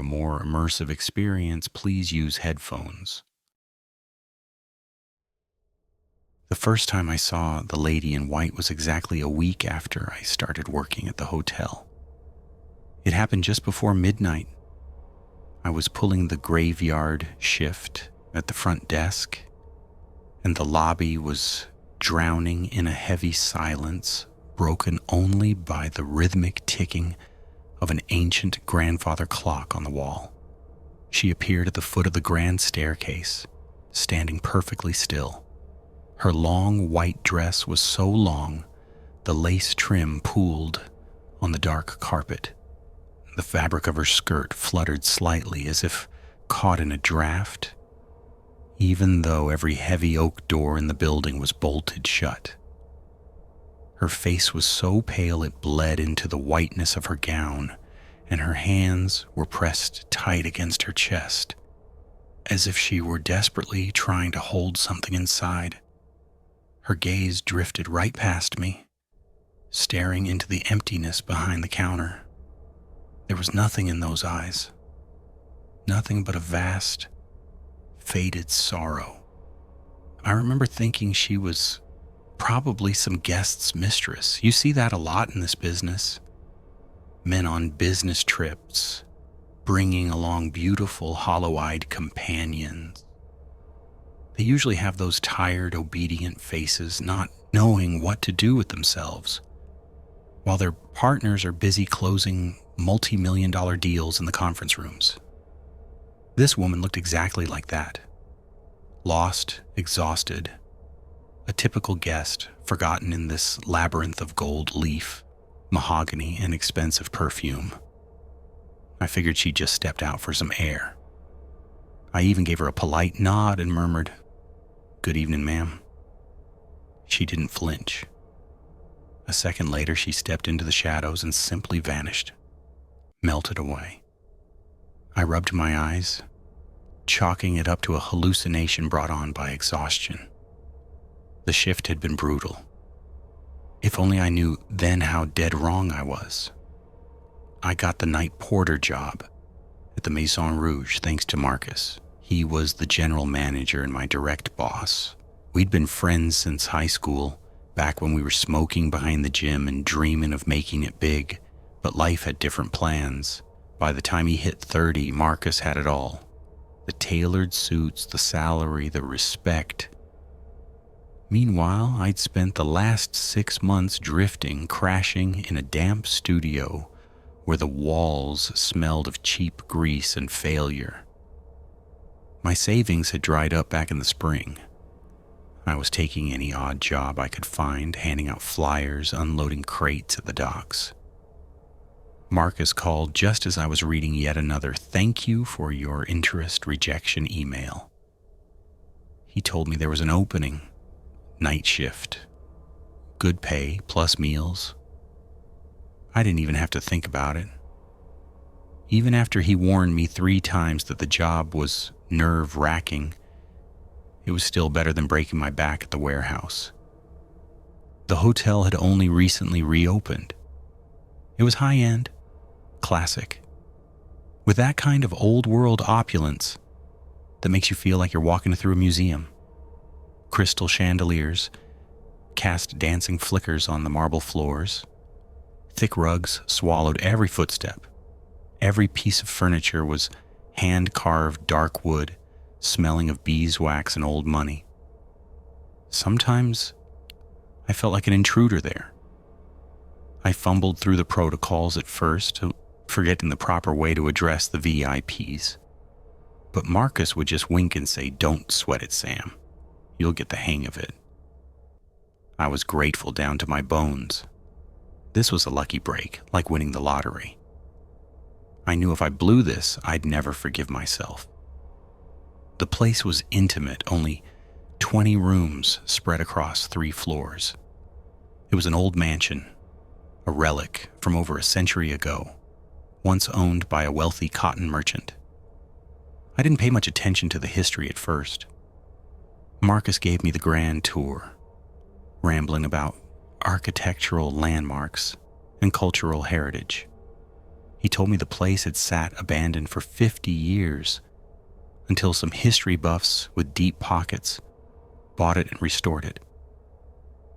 a more immersive experience, please use headphones. The first time I saw the lady in white was exactly a week after I started working at the hotel. It happened just before midnight. I was pulling the graveyard shift at the front desk, and the lobby was drowning in a heavy silence, broken only by the rhythmic ticking of an ancient grandfather clock on the wall. She appeared at the foot of the grand staircase, standing perfectly still. Her long white dress was so long, the lace trim pooled on the dark carpet. The fabric of her skirt fluttered slightly as if caught in a draft, even though every heavy oak door in the building was bolted shut. Her face was so pale it bled into the whiteness of her gown, and her hands were pressed tight against her chest, as if she were desperately trying to hold something inside. Her gaze drifted right past me, staring into the emptiness behind the counter. There was nothing in those eyes, nothing but a vast, faded sorrow. I remember thinking she was probably some guest's mistress. You see that a lot in this business. Men on business trips, bringing along beautiful, hollow-eyed companions. They usually have those tired, obedient faces, not knowing what to do with themselves, while their partners are busy closing multi-million-dollar deals in the conference rooms. This woman looked exactly like that. Lost, exhausted, a typical guest forgotten in this labyrinth of gold leaf, mahogany, and expensive perfume. I figured she'd just stepped out for some air. I even gave her a polite nod and murmured, "Good evening, ma'am." She didn't flinch. A second later, she stepped into the shadows and simply vanished, melted away. I rubbed my eyes, chalking it up to a hallucination brought on by exhaustion. The shift had been brutal. If only I knew then how dead wrong I was. I got the night porter job at the Maison Rouge thanks to Marcus. He was the general manager and my direct boss. We'd been friends since high school, back when we were smoking behind the gym and dreaming of making it big, but life had different plans. By the time he hit 30, Marcus had it all. The tailored suits, the salary, the respect. Meanwhile, I'd spent the last 6 months drifting, crashing in a damp studio where the walls smelled of cheap grease and failure. My savings had dried up back in the spring. I was taking any odd job I could find, handing out flyers, unloading crates at the docks. Marcus called just as I was reading yet another "thank you for your interest" rejection email. He told me there was an opening, night shift, good pay plus meals. I didn't even have to think about it. Even after he warned me 3 times that the job was nerve-wracking, it was still better than breaking my back at the warehouse. The hotel had only recently reopened. It was high-end, classic, with that kind of old-world opulence that makes you feel like you're walking through a museum. Crystal chandeliers cast dancing flickers on the marble floors. Thick rugs swallowed every footstep. Every piece of furniture was hand-carved dark wood, smelling of beeswax and old money. Sometimes I felt like an intruder there. I fumbled through the protocols at first, forgetting the proper way to address the VIPs. But Marcus would just wink and say, "Don't sweat it, Sam. You'll get the hang of it." I was grateful down to my bones. This was a lucky break, like winning the lottery. I knew if I blew this, I'd never forgive myself. The place was intimate, only 20 rooms spread across 3 floors. It was an old mansion, a relic from over a century ago, once owned by a wealthy cotton merchant. I didn't pay much attention to the history at first. Marcus gave me the grand tour, rambling about architectural landmarks and cultural heritage. He told me the place had sat abandoned for 50 years until some history buffs with deep pockets bought it and restored it.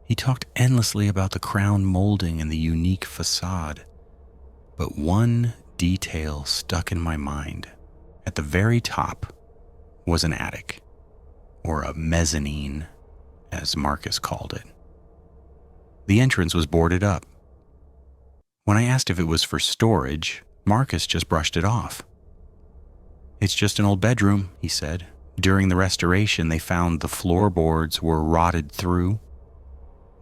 He talked endlessly about the crown molding and the unique facade, but one detail stuck in my mind. At the very top was an attic, or a mezzanine, as Marcus called it. The entrance was boarded up. When I asked if it was for storage, Marcus just brushed it off. "It's just an old bedroom," he said. "During the restoration, they found the floorboards were rotted through.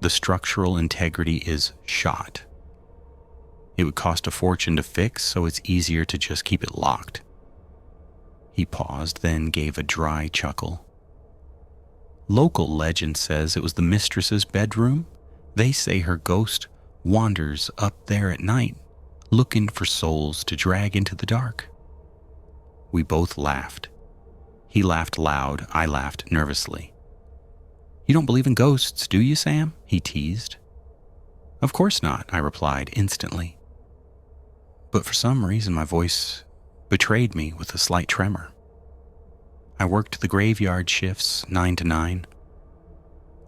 The structural integrity is shot. It would cost a fortune to fix, so it's easier to just keep it locked." He paused, then gave a dry chuckle. "Local legend says it was the mistress's bedroom. They say her ghost wanders up there at night, looking for souls to drag into the dark." We both laughed. He laughed loud, I laughed nervously. "You don't believe in ghosts, do you, Sam?" he teased. "Of course not," I replied instantly. But for some reason my voice betrayed me with a slight tremor. I worked the graveyard shifts 9 to 9.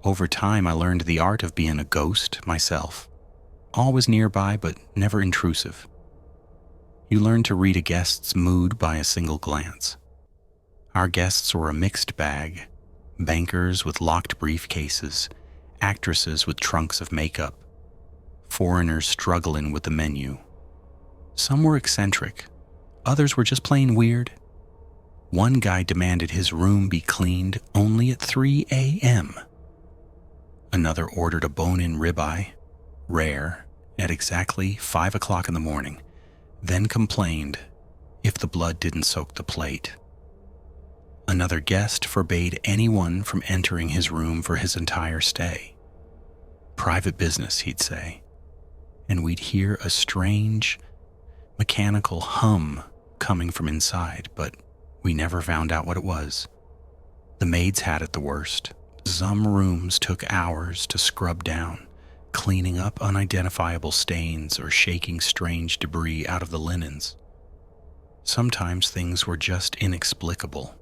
Over time I learned the art of being a ghost myself. Always nearby, but never intrusive. You learn to read a guest's mood by a single glance. Our guests were a mixed bag: bankers with locked briefcases, actresses with trunks of makeup, foreigners struggling with the menu. Some were eccentric, others were just plain weird. One guy demanded his room be cleaned only at 3 a.m. Another ordered a bone-in ribeye, rare, at exactly 5 o'clock in the morning, then complained if the blood didn't soak the plate. Another guest forbade anyone from entering his room for his entire stay. Private business, he'd say, and we'd hear a strange, mechanical hum coming from inside, but we never found out what it was. The maids had it the worst. Some rooms took hours to scrub down, cleaning up unidentifiable stains or shaking strange debris out of the linens. Sometimes things were just inexplicable.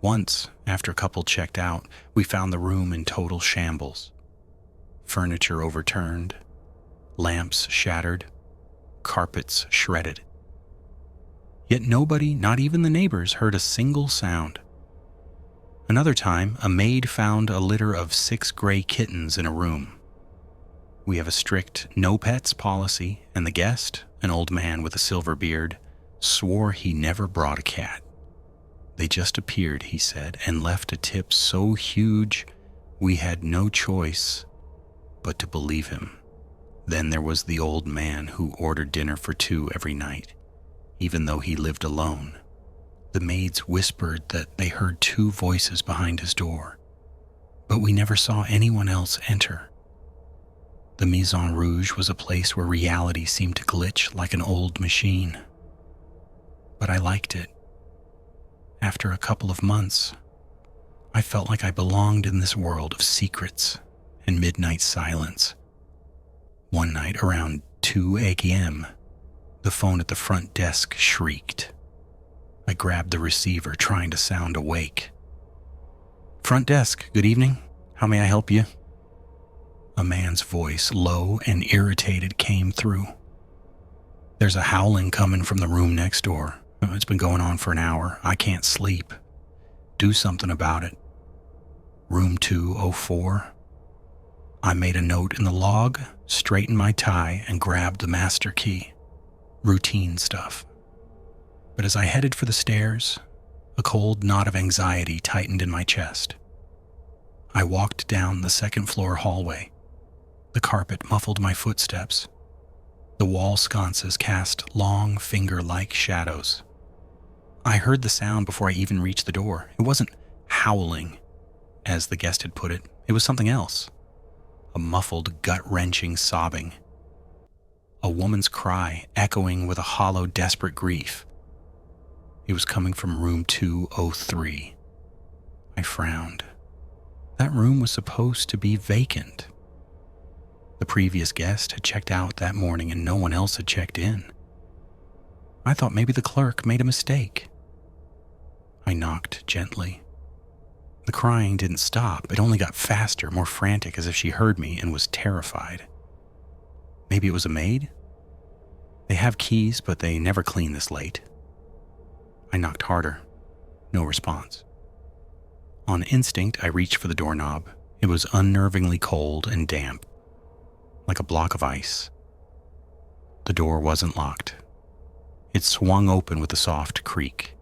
Once, after a couple checked out, we found the room in total shambles. Furniture overturned, lamps shattered, carpets shredded. Yet nobody, not even the neighbors, heard a single sound. Another time, a maid found a litter of 6 gray kittens in a room. We have a strict no pets policy, and the guest, an old man with a silver beard, swore he never brought a cat. They just appeared, he said, and left a tip so huge we had no choice but to believe him. Then there was the old man who ordered dinner for 2 every night, even though he lived alone. The maids whispered that they heard 2 voices behind his door, but we never saw anyone else enter. The Maison Rouge was a place where reality seemed to glitch like an old machine. But I liked it. After a couple of months, I felt like I belonged in this world of secrets and midnight silence. One night around 2 a.m., the phone at the front desk shrieked. I grabbed the receiver, trying to sound awake. "Front desk, good evening. How may I help you?" A man's voice, low and irritated, came through. "There's a howling coming from the room next door. It's been going on for an hour. I can't sleep. Do something about it." Room 204. I made a note in the log, straightened my tie, and grabbed the master key. Routine stuff. But as I headed for the stairs, a cold knot of anxiety tightened in my chest. I walked down the second-floor hallway. The carpet muffled my footsteps. The wall sconces cast long, finger-like shadows. I heard the sound before I even reached the door. It wasn't howling, as the guest had put it. It was something else. A muffled, gut-wrenching sobbing. A woman's cry echoing with a hollow, desperate grief. It was coming from room 203. I frowned. That room was supposed to be vacant. The previous guest had checked out that morning and no one else had checked in. I thought maybe the clerk made a mistake. I knocked gently. The crying didn't stop. It only got faster, more frantic, as if she heard me and was terrified. Maybe it was a maid? They have keys, but they never clean this late. I knocked harder. No response. On instinct, I reached for the doorknob. It was unnervingly cold and damp, like a block of ice. The door wasn't locked. It swung open with a soft creak.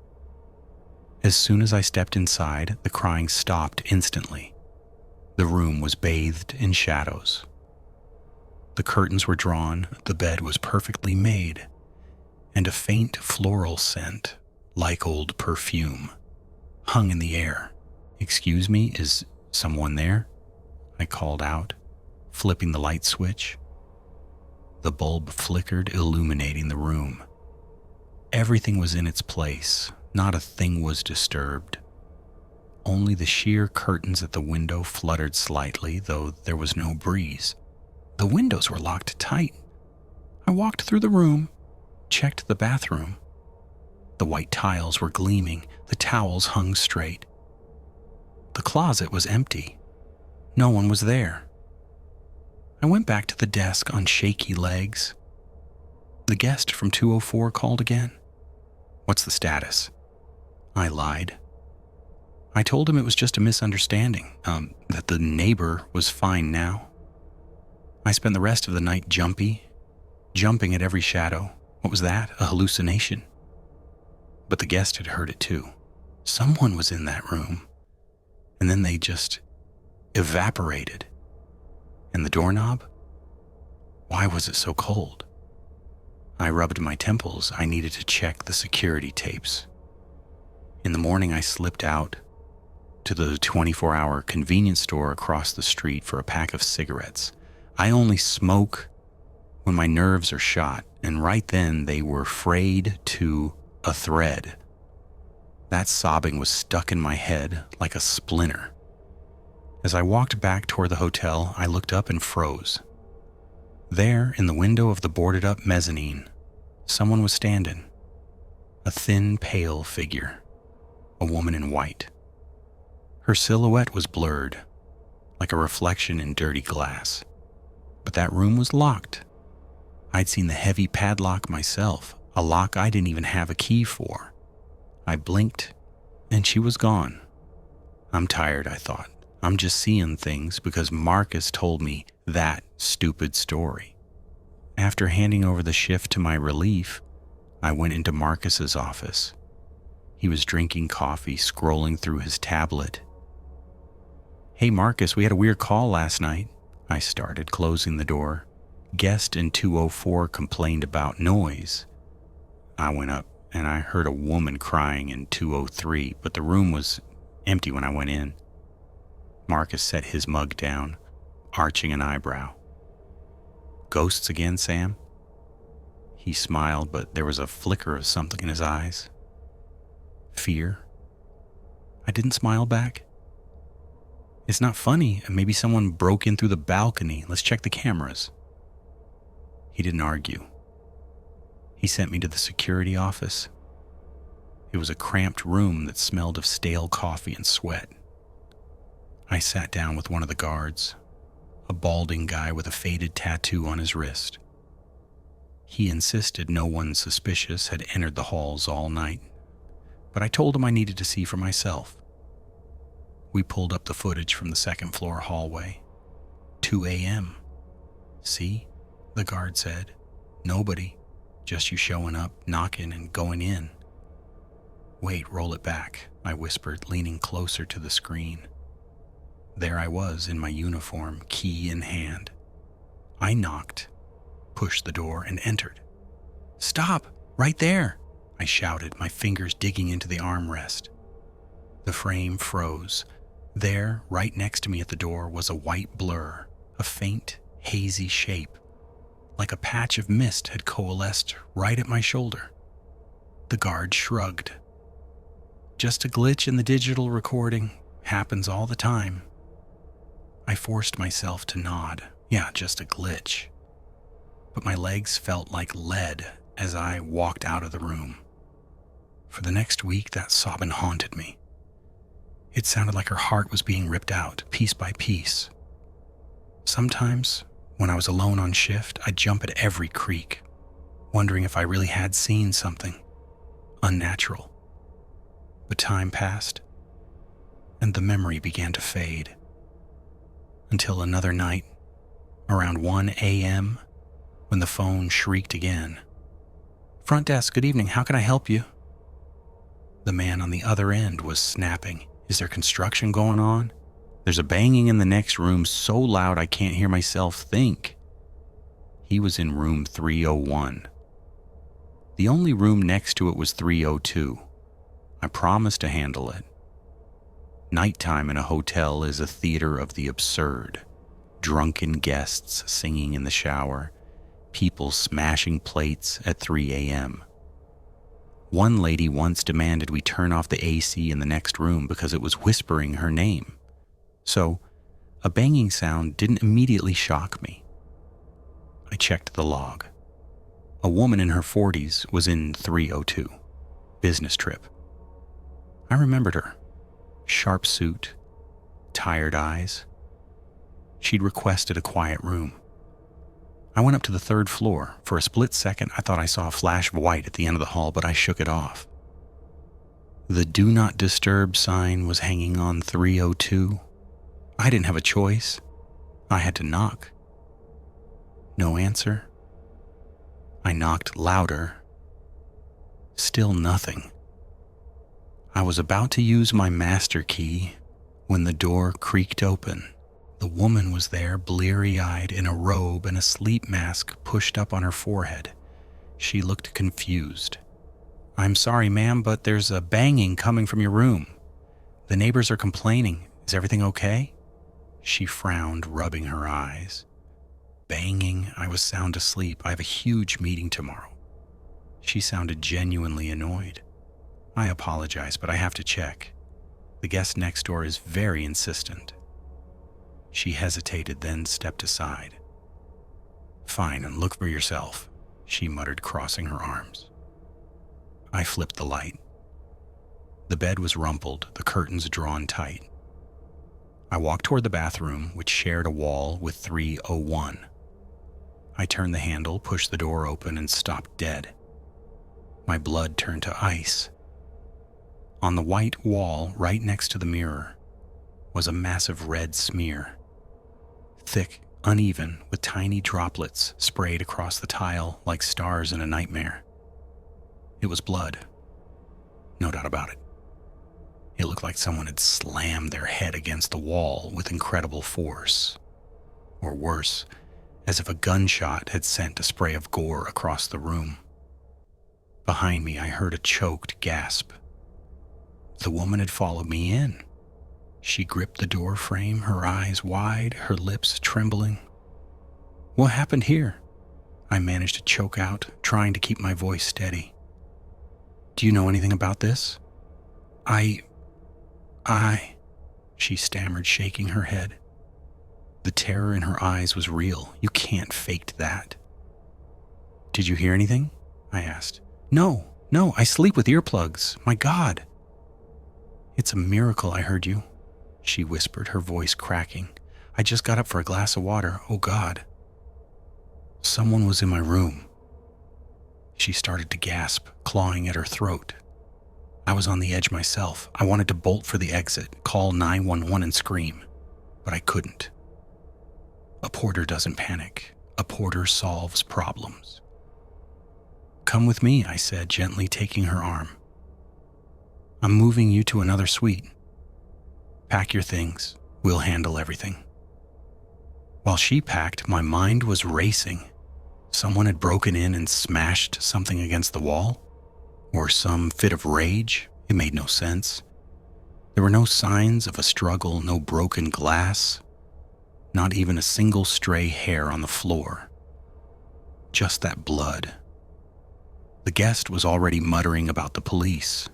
As soon as I stepped inside, the crying stopped instantly. The room was bathed in shadows. The curtains were drawn, the bed was perfectly made, and a faint floral scent, like old perfume, hung in the air. "Excuse me, is someone there?" I called out, flipping the light switch. The bulb flickered, illuminating the room. Everything was in its place. Not a thing was disturbed. Only the sheer curtains at the window fluttered slightly, though there was no breeze. The windows were locked tight. I walked through the room, checked the bathroom. The white tiles were gleaming, the towels hung straight. The closet was empty. No one was there. I went back to the desk on shaky legs. The guest from 204 called again. "What's the status?" I lied. I told him it was just a misunderstanding, that the neighbor was fine now. I spent the rest of the night jumping at every shadow. What was that? A hallucination? But the guest had heard it too. Someone was in that room. And then they just evaporated. And the doorknob? Why was it so cold? I rubbed my temples. I needed to check the security tapes. In the morning, I slipped out to the 24-hour convenience store across the street for a pack of cigarettes. I only smoke when my nerves are shot, and right then they were frayed to a thread. That sobbing was stuck in my head like a splinter. As I walked back toward the hotel, I looked up and froze. There, in the window of the boarded-up mezzanine, someone was standing. A thin, pale figure. A woman in white. Her silhouette was blurred, like a reflection in dirty glass. But that room was locked. I'd seen the heavy padlock myself, a lock I didn't even have a key for. I blinked, and she was gone. I'm tired, I thought. I'm just seeing things because Marcus told me that stupid story. After handing over the shift to my relief, I went into Marcus's office. He was drinking coffee, scrolling through his tablet. "Hey Marcus, we had a weird call last night," I started, closing the door. "Guest in 204 complained about noise." I went up and I heard a woman crying in 203, but the room was empty when I went in. Marcus set his mug down, arching an eyebrow. "Ghosts again, Sam?" He smiled, but there was a flicker of something in his eyes. Fear? I didn't smile back. "It's not funny. Maybe someone broke in through the balcony. Let's check the cameras." He didn't argue. He sent me to the security office. It was a cramped room that smelled of stale coffee and sweat. I sat down with one of the guards, a balding guy with a faded tattoo on his wrist. He insisted no one suspicious had entered the halls all night, but I told him I needed to see for myself. We pulled up the footage from the second-floor hallway. 2 a.m. "See?" the guard said. "Nobody. Just you showing up, knocking, and going in." "Wait, roll it back," I whispered, leaning closer to the screen. There I was in my uniform, key in hand. I knocked, pushed the door, and entered. "Stop! Right there!" I shouted, my fingers digging into the armrest. The frame froze. There, right next to me at the door, was a white blur, a faint, hazy shape, like a patch of mist had coalesced right at my shoulder. The guard shrugged. "Just a glitch in the digital recording. Happens all the time." I forced myself to nod. Yeah, just a glitch. But my legs felt like lead, as I walked out of the room. For the next week, that sobbing haunted me. It sounded like her heart was being ripped out, piece by piece. Sometimes, when I was alone on shift, I'd jump at every creak, wondering if I really had seen something unnatural. But time passed, and the memory began to fade. Until another night, around 1 a.m., when the phone shrieked again. "Front desk, good evening, how can I help you?" The man on the other end was snapping. "Is there construction going on? There's a banging in the next room so loud I can't hear myself think." He was in room 301. The only room next to it was 302. I promised to handle it. Nighttime in a hotel is a theater of the absurd. Drunken guests singing in the shower, people smashing plates at 3 a.m. One lady once demanded we turn off the AC in the next room because it was whispering her name. So, a banging sound didn't immediately shock me. I checked the log. A woman in her 40s was in 302. Business trip. I remembered her. Sharp suit, tired eyes. She'd requested a quiet room. I went up to the third floor. For a split second, I thought I saw a flash of white at the end of the hall, but I shook it off. The Do Not Disturb sign was hanging on 302. I didn't have a choice. I had to knock. No answer. I knocked louder. Still nothing. I was about to use my master key when the door creaked open. The woman was there, bleary-eyed, in a robe and a sleep mask pushed up on her forehead. She looked confused. "I'm sorry, ma'am, but there's a banging coming from your room. The neighbors are complaining. Is everything okay?" She frowned, rubbing her eyes. "Banging? I was sound asleep. I have a huge meeting tomorrow." She sounded genuinely annoyed. "I apologize, but I have to check. The guest next door is very insistent." She hesitated, then stepped aside. "Fine, and look for yourself," she muttered, crossing her arms. I flipped the light. The bed was rumpled, the curtains drawn tight. I walked toward the bathroom, which shared a wall with 301. I turned the handle, pushed the door open, and stopped dead. My blood turned to ice. On the white wall, right next to the mirror, was a massive red smear. Thick, uneven, with tiny droplets sprayed across the tile like stars in a nightmare. It was blood. No doubt about it. It looked like someone had slammed their head against the wall with incredible force. Or worse, as if a gunshot had sent a spray of gore across the room. Behind me, I heard a choked gasp. The woman had followed me in. She gripped the door frame, her eyes wide, her lips trembling. "What happened here?" I managed to choke out, trying to keep my voice steady. "Do you know anything about this?" I, she stammered, shaking her head. The terror in her eyes was real. "You can't fake that." "Did you hear anything?" I asked. No, I sleep with earplugs. My God." "It's a miracle I heard you," she whispered, her voice cracking. "I just got up for a glass of water. Oh God." "Someone was in my room." She started to gasp, clawing at her throat. I was on the edge myself. I wanted to bolt for the exit, call 911 and scream, but I couldn't. A porter doesn't panic. A porter solves problems. "Come with me," I said, gently taking her arm. "I'm moving you to another suite. Pack your things. We'll handle everything." While she packed, my mind was racing. Someone had broken in and smashed something against the wall? Or some fit of rage? It made no sense. There were no signs of a struggle, no broken glass, not even a single stray hair on the floor. Just that blood. The guest was already muttering about the police.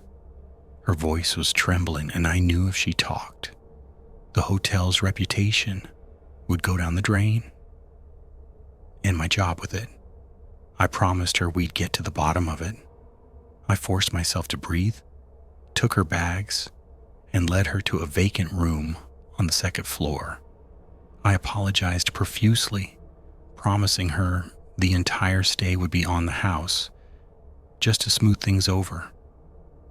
Her voice was trembling, and I knew if she talked, the hotel's reputation would go down the drain. And my job with it. I promised her we'd get to the bottom of it. I forced myself to breathe, took her bags, and led her to a vacant room on the second floor. I apologized profusely, promising her the entire stay would be on the house, just to smooth things over.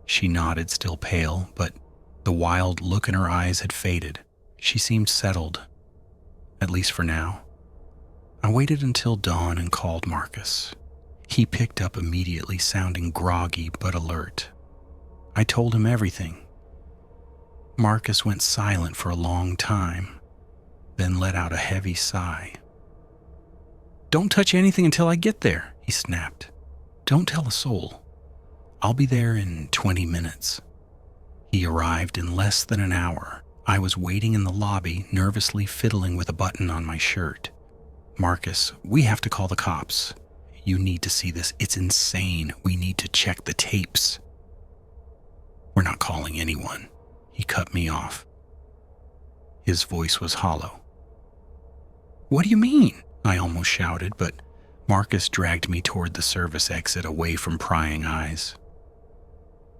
She nodded, still pale, but the wild look in her eyes had faded. She seemed settled, at least for now. I waited until dawn and called Marcus. He picked up immediately, sounding groggy but alert. I told him everything. Marcus went silent for a long time, then let out a heavy sigh. "Don't touch anything until I get there," he snapped. "Don't tell a soul. I'll be there in 20 minutes. He arrived in less than an hour. I was waiting in the lobby, nervously fiddling with a button on my shirt. "Marcus, we have to call the cops. You need to see this. It's insane. We need to check the tapes." "We're not calling anyone." He cut me off. His voice was hollow. "What do you mean?" I almost shouted, but Marcus dragged me toward the service exit away from prying eyes.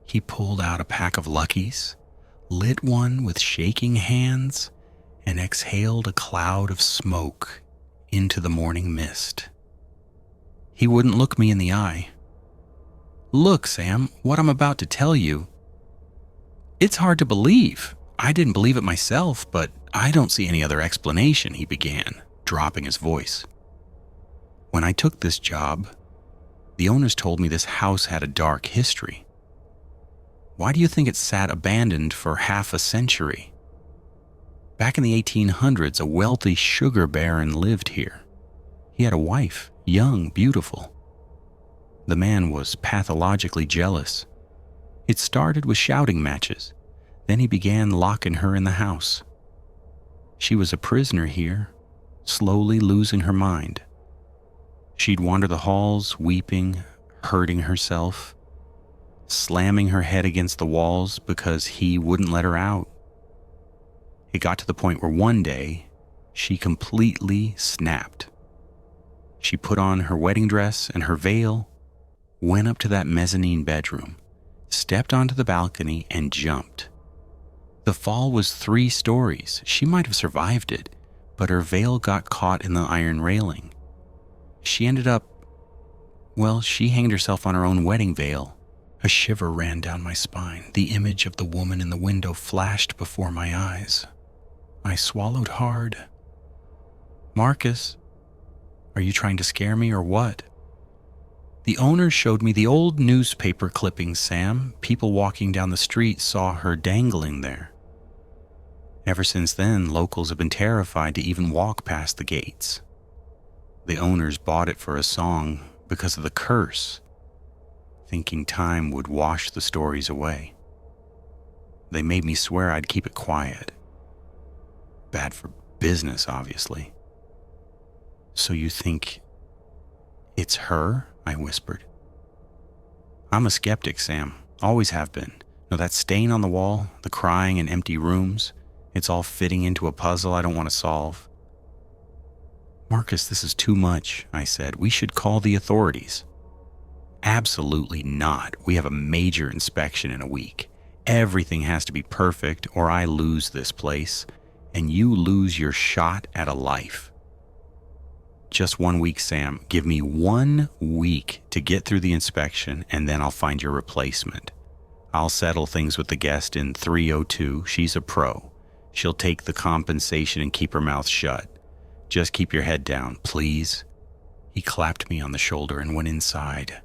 He pulled out a pack of Luckies, lit one with shaking hands, and exhaled a cloud of smoke into the morning mist. He wouldn't look me in the eye. "Look, Sam, what I'm about to tell you. It's hard to believe. I didn't believe it myself, but I don't see any other explanation," he began, dropping his voice. "When I took this job, the owners told me this house had a dark history. Why do you think it sat abandoned for half a century? Back in the 1800s, a wealthy sugar baron lived here. He had a wife, young, beautiful. The man was pathologically jealous. It started with shouting matches. Then he began locking her in the house. She was a prisoner here, slowly losing her mind. She'd wander the halls, weeping, hurting herself, slamming her head against the walls because he wouldn't let her out. It got to the point where one day, she completely snapped. She put on her wedding dress and her veil, went up to that mezzanine bedroom, stepped onto the balcony, and jumped. The fall was 3 stories. She might have survived it, but her veil got caught in the iron railing. She ended up, she hanged herself on her own wedding veil. A shiver ran down my spine. The image of the woman in the window flashed before my eyes. I swallowed hard. "Marcus, are you trying to scare me or what?" "The owners showed me the old newspaper clippings, Sam. People walking down the street saw her dangling there. Ever since then, locals have been terrified to even walk past the gates. The owners bought it for a song because of the curse, thinking time would wash the stories away. They made me swear I'd keep it quiet. Bad for business, obviously." "So you think it's her?" I whispered. "I'm a skeptic, Sam. Always have been. No, that stain on the wall, the crying and empty rooms, it's all fitting into a puzzle I don't want to solve." "Marcus, this is too much," I said. "We should call the authorities." "Absolutely not. We have a major inspection in a week. Everything has to be perfect or I lose this place, and you lose your shot at a life. Just 1 week, Sam. Give me 1 week to get through the inspection, and then I'll find your replacement. I'll settle things with the guest in 302. She's a pro. She'll take the compensation and keep her mouth shut. Just keep your head down, please." He clapped me on the shoulder and went inside.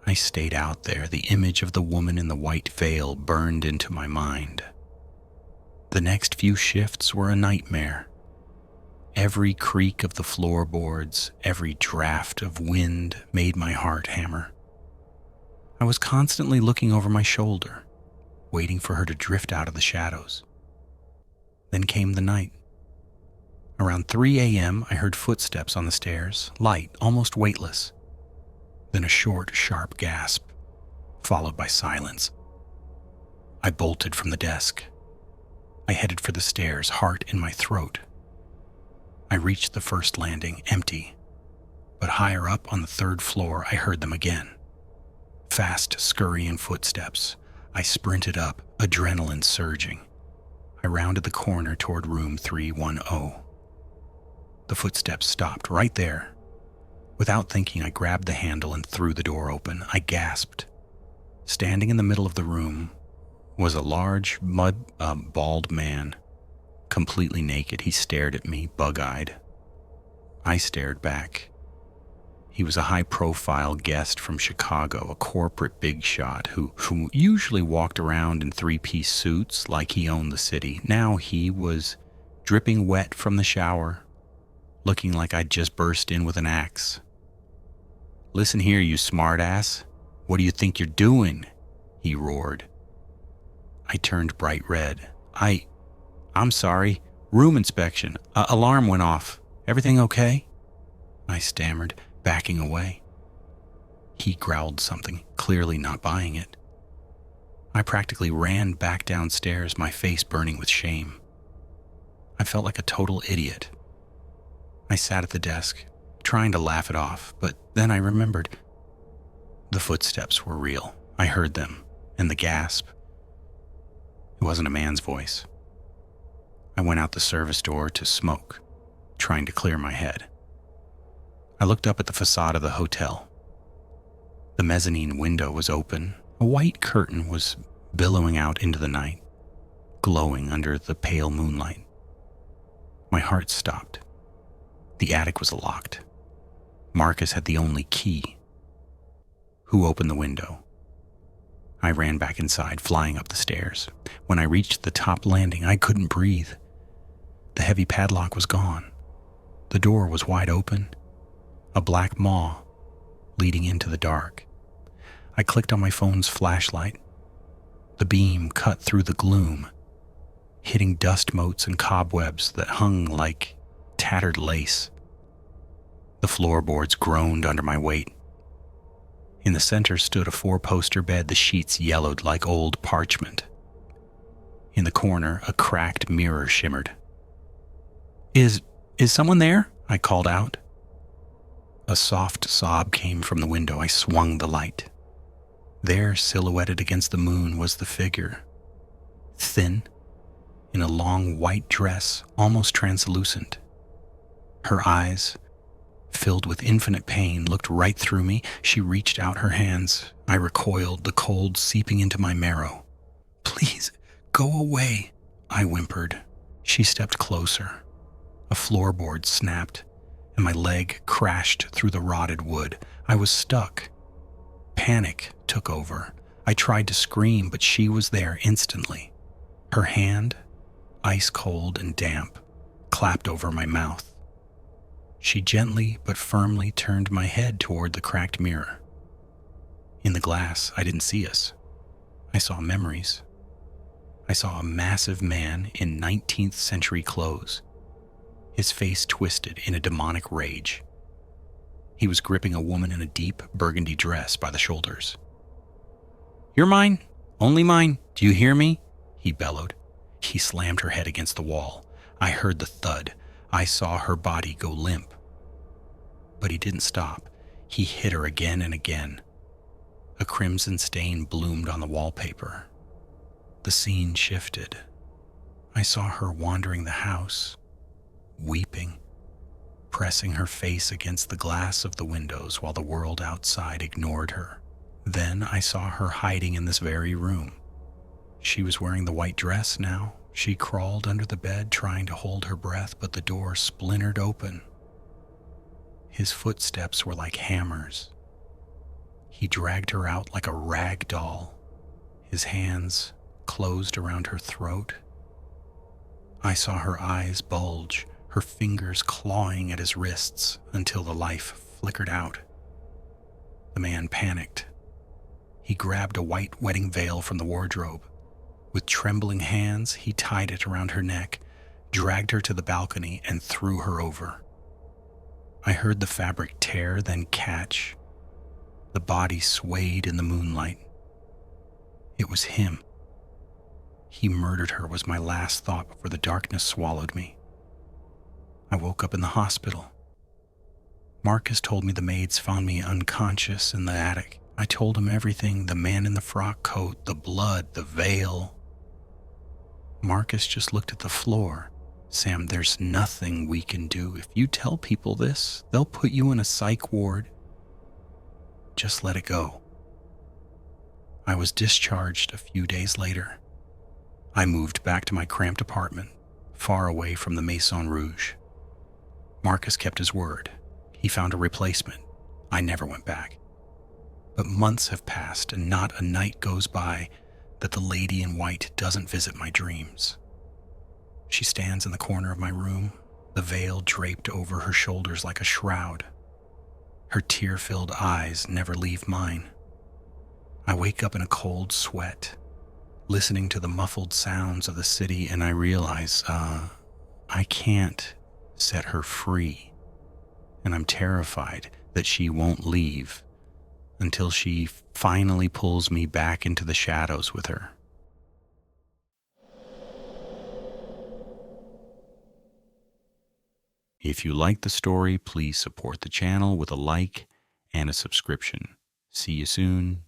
I stayed out there. The image of the woman in the white veil burned into my mind. The next few shifts were a nightmare. Every creak of the floorboards, every draft of wind made my heart hammer. I was constantly looking over my shoulder, waiting for her to drift out of the shadows. Then came the night. Around 3 a.m., I heard footsteps on the stairs, light, almost weightless. Then a short, sharp gasp, followed by silence. I bolted from the desk. I headed for the stairs, heart in my throat. I reached the first landing, empty. But higher up on the third floor, I heard them again. Fast, scurrying footsteps. I sprinted up, adrenaline surging. I rounded the corner toward room 310. The footsteps stopped right there. Without thinking, I grabbed the handle and threw the door open. I gasped. Standing in the middle of the room was a large, bald man, completely naked. He stared at me, bug-eyed. I stared back. He was a high-profile guest from Chicago, a corporate big shot who usually walked around in three-piece suits like he owned the city. Now he was dripping wet from the shower, looking like I'd just burst in with an axe. "Listen here, you smartass. What do you think you're doing?" he roared. I turned bright red. I'm sorry. Room inspection. Alarm went off. Everything okay?" I stammered, backing away. He growled something, clearly not buying it. I practically ran back downstairs, my face burning with shame. I felt like a total idiot. I sat at the desk, trying to laugh it off, but then I remembered. The footsteps were real. I heard them, and the gasp. It wasn't a man's voice. I went out the service door to smoke, trying to clear my head. I looked up at the facade of the hotel. The mezzanine window was open. A white curtain was billowing out into the night, glowing under the pale moonlight. My heart stopped. The attic was locked. Marcus had the only key. Who opened the window? I ran back inside, flying up the stairs. When I reached the top landing, I couldn't breathe. The heavy padlock was gone. The door was wide open, a black maw leading into the dark. I clicked on my phone's flashlight. The beam cut through the gloom, hitting dust motes and cobwebs that hung like tattered lace. The floorboards groaned under my weight. In the center stood a four-poster bed, the sheets yellowed like old parchment. In the corner, a cracked mirror shimmered. Is someone there?" I called out. A soft sob came from the window. I swung the light. There, silhouetted against the moon, was the figure. Thin, in a long white dress, almost translucent. Her eyes, filled with infinite pain, looked right through me. She reached out her hands. I recoiled, the cold seeping into my marrow. "Please, go away," I whimpered. She stepped closer. A floorboard snapped, and my leg crashed through the rotted wood. I was stuck. Panic took over. I tried to scream, but she was there instantly. Her hand, ice cold and damp, clapped over my mouth. She gently but firmly turned my head toward the cracked mirror. In the glass, I didn't see us. I saw memories. I saw a massive man in 19th century clothes, his face twisted in a demonic rage. He was gripping a woman in a deep burgundy dress by the shoulders. "You're mine, only mine, do you hear me?" he bellowed. He slammed her head against the wall. I heard the thud. I saw her body go limp. But he didn't stop. He hit her again and again. A crimson stain bloomed on the wallpaper. The scene shifted. I saw her wandering the house, weeping, pressing her face against the glass of the windows while the world outside ignored her. Then I saw her hiding in this very room. She was wearing the white dress now. She crawled under the bed, trying to hold her breath, but the door splintered open. His footsteps were like hammers. He dragged her out like a rag doll, his hands closed around her throat. I saw her eyes bulge, her fingers clawing at his wrists until the life flickered out. The man panicked. He grabbed a white wedding veil from the wardrobe. With trembling hands, he tied it around her neck, dragged her to the balcony, and threw her over. I heard the fabric tear, then catch. The body swayed in the moonlight. It was him. He murdered her was my last thought before the darkness swallowed me. I woke up in the hospital. Marcus told me the maids found me unconscious in the attic. I told him everything, the man in the frock coat, the blood, the veil. Marcus just looked at the floor. Sam, there's nothing we can do. If you tell people this, they'll put you in a psych ward. Just let it go. I was discharged a few days later. I moved back to my cramped apartment, far away from the Maison Rouge. Marcus kept his word. He found a replacement. I never went back. But months have passed, and not a night goes by that the lady in white doesn't visit my dreams. She stands in the corner of my room, the veil draped over her shoulders like a shroud. Her tear-filled eyes never leave mine. I wake up in a cold sweat, listening to the muffled sounds of the city, and I realize, I can't set her free. And I'm terrified that she won't leave until she finally pulls me back into the shadows with her. If you like the story, please support the channel with a like and a subscription. See you soon.